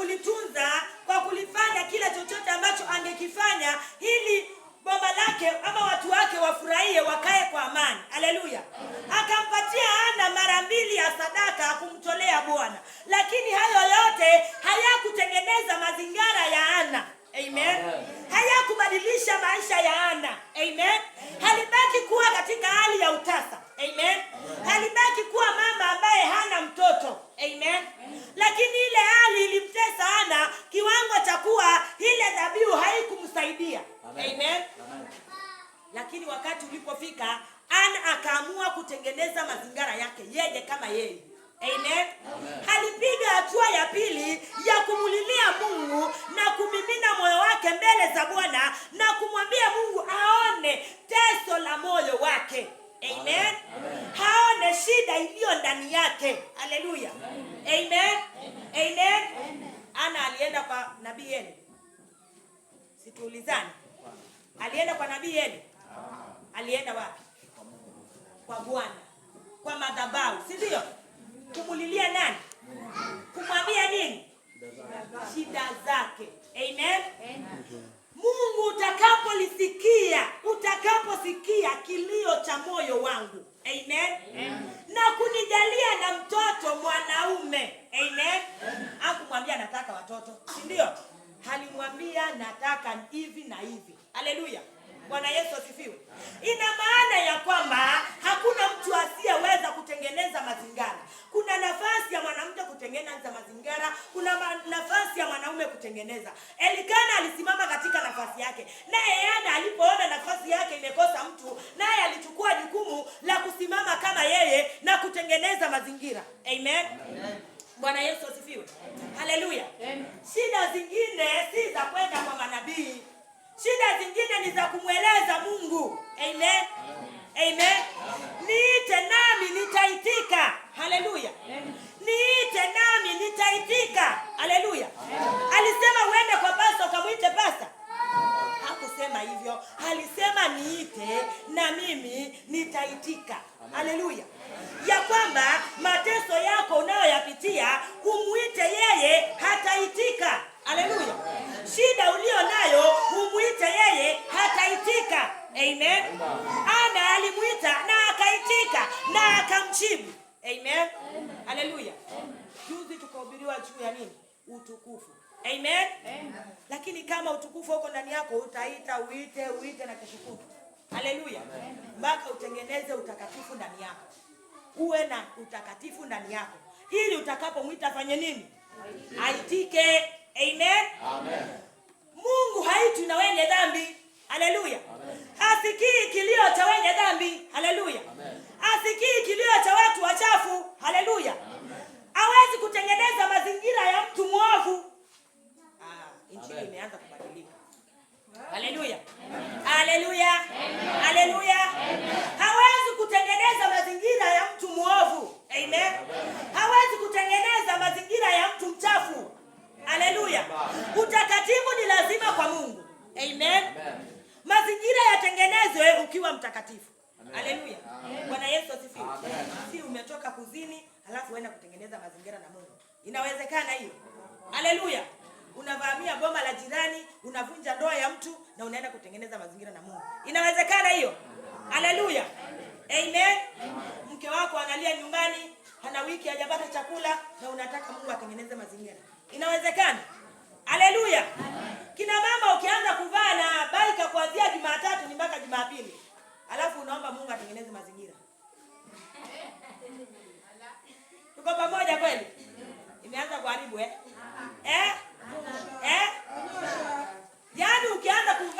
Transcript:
kulitunza, kwa kulifanya kila chochote ambacho angekifanya ili boma lake ama watu wake wafurahie, wakae kwa amani. Haleluya. Akampatia Hana mara 2 ya sadaka kumtolea Bwana. Lakini hayo yote hayakutengeneza mazingira ya Hana. Amen. Hayakubadilisha maisha ya Hana. Amen. Halibaki kuwa katika hali ya utasa. Amen. Halibaki kuwa mama ambaye hana mtoto. Amen. Lakini ile hali ilimtesa Hana kiwango cha kuwa ile dhabihu haikumsaidia. Amen. Lakini wakati ulipofika, Hana akaamua kutengeneza mazingira yake yeye kama yeye. Amen. Alipiga hatua ya pili ya kumulilia Mungu na kumimina moyo wake mbele za Bwana na kumwambia Mungu aone teso la moyo wake. Amen. Haone shida iliyo ndani yake. Haleluya. Amen. Amen. Hana alienda kwa nabii Eli. Situulizane. Alienda kwa nabii Eli. Alienda wapi? Kwa Bwana. Kwa madhabahu, si ndio? Kumulilia nani? Kumwambia nini? Shida zake. Amen. Mungu utakaposikia kilio cha moyo wangu. Amen. Na kunijalia na mtoto mwanaume. Amen. Hakumwambia nataka watoto, si ndio? Alimwambia nataka hivi na hivi. Haleluya. Bwana Yesu asifiwe. Ina maana ya kwamba hakuna mtu asiyeweza kutengeneza mazingira. Kuna nafasi ya mwanamke kutengeneza mazingira, kuna nafasi ya mwanaume kutengeneza. Elikana alisimama katika nafasi yake. Naye Hana alipoona nafasi yake imekosa mtu, naye alichukua jukumu la kusimama kama yeye na kutengeneza mazingira. Amen. Bwana Yesu asifiwe. Haleluya. Shida zingine si za kwenda kwa manabii. Shida zingine ni za kumweleza Mungu. Amen. Amen. Niite nami nitaitika. Haleluya. Niite nami nitaitika. Haleluya. Alisema uende kwa pasta ukamwite pasta? Hakusema hivyo. Alisema niite na mimi nitaitika. Haleluya. Ya kwamba mateso yako unayoyapitia umuite yeye, hataitika. Haleluya. Shida ulio nayo umuite yeye, hataitika. Amen. Hana alimuita na akaitika na akamjibu. Amen. Haleluya. Juzi tukahubiriwa juu ya nini? Utukufu. Amen. Lakini kama utukufu uko ndani yako, utaita, uite na kushukuru. Haleluya. Mpaka utengeneze utakatifu ndani yako. Uwe na utakatifu ndani yako, ili utakapomwita afanye nini? Aitike. Amen. Mungu haitwi na wenye dhambi. Haleluya. Hasikii kilio cha wenye dhambi. Haleluya. Hasikii kilio cha watu wachafu. Haleluya. Hawezi kutengeneza mazingira ya mtu mwovu. Injili imeanza kubadilika. Haleluya. Haleluya. Haleluya. Hawezi kutengeneza mazingira ya mtu mwovu. Amen. Hawezi kutengeneza mazingira ya mtu mchafu. Haleluya. Utakatifu ni lazima kwa Mungu. Amen. Mazingira yatengenezwe ukiwa mtakatifu. Haleluya. Bwana Yesu asifiwe. Si umetoka kuzini halafu uenda kutengeneza mazingira na Mungu. Inawezekana hiyo? Haleluya. Unavamia boma la jirani, unavunja ndoa ya mtu na unaenda kutengeneza mazingira na Mungu. Inawezekana hiyo? Haleluya. Amen. Mke wako analia nyumbani, hana wiki hajapata chakula na unataka Mungu atengeneze mazingira. Inawezekana? Haleluya. Kina mama ukianza kuvaa na baika kuanzia Jumatatu ni mpaka Jumapili, alafu unaomba Mungu atengeneze mazingira. Tuko pamoja kweli? Imeanza kuharibu